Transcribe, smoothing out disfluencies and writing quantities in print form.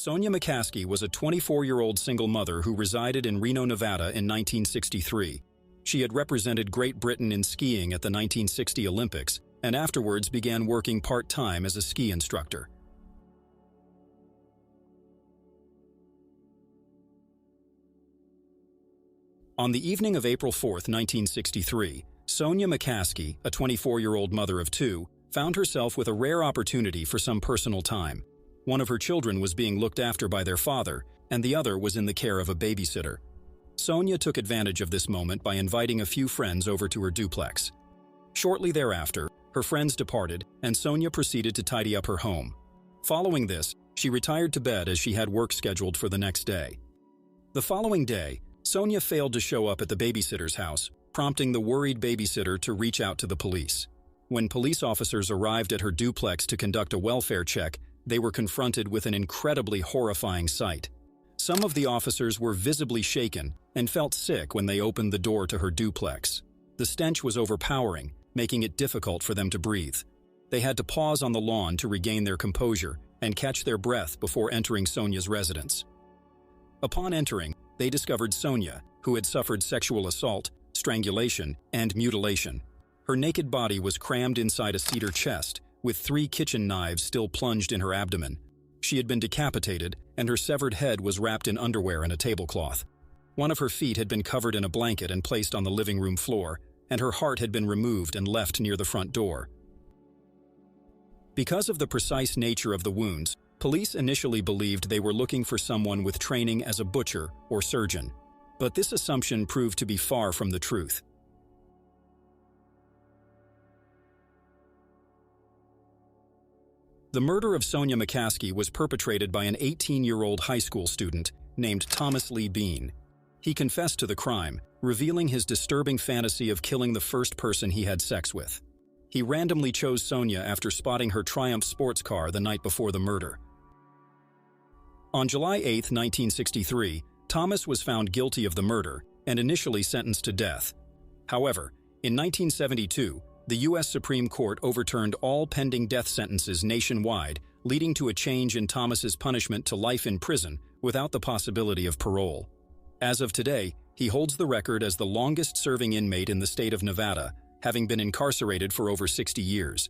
Sonia McCaskey was a 24-year-old single mother who resided in Reno, Nevada in 1963. She had represented Great Britain in skiing at the 1960 Olympics and afterwards began working part-time as a ski instructor. On the evening of April 4, 1963, Sonia McCaskey, a 24-year-old mother of two, found herself with a rare opportunity for some personal time. One of her children was being looked after by their father, and the other was in the care of a babysitter. Sonia took advantage of this moment by inviting a few friends over to her duplex. Shortly thereafter, her friends departed, and Sonia proceeded to tidy up her home. Following this, she retired to bed as she had work scheduled for the next day. The following day, Sonia failed to show up at the babysitter's house, prompting the worried babysitter to reach out to the police. When police officers arrived at her duplex to conduct a welfare check, they were confronted with an incredibly horrifying sight. Some of the officers were visibly shaken and felt sick when they opened the door to her duplex. The stench was overpowering, making it difficult for them to breathe. They had to pause on the lawn to regain their composure and catch their breath before entering Sonia's residence. Upon entering, they discovered Sonia, who had suffered sexual assault, strangulation, and mutilation. Her naked body was crammed inside a cedar chest, with 3 kitchen knives still plunged in her abdomen. She had been decapitated, and her severed head was wrapped in underwear and a tablecloth. One of her feet had been covered in a blanket and placed on the living room floor, and her heart had been removed and left near the front door. Because of the precise nature of the wounds, police initially believed they were looking for someone with training as a butcher or surgeon. But this assumption proved to be far from the truth. The murder of Sonia McCaskey was perpetrated by an 18-year-old high school student named Thomas Lee Bean. He confessed to the crime, revealing his disturbing fantasy of killing the first person he had sex with. He randomly chose Sonia after spotting her Triumph sports car the night before the murder. On July 8, 1963, Thomas was found guilty of the murder and initially sentenced to death. However, in 1972, the U.S. Supreme Court overturned all pending death sentences nationwide, leading to a change in Thomas's punishment to life in prison without the possibility of parole. As of today, he holds the record as the longest-serving inmate in the state of Nevada, having been incarcerated for over 60 years.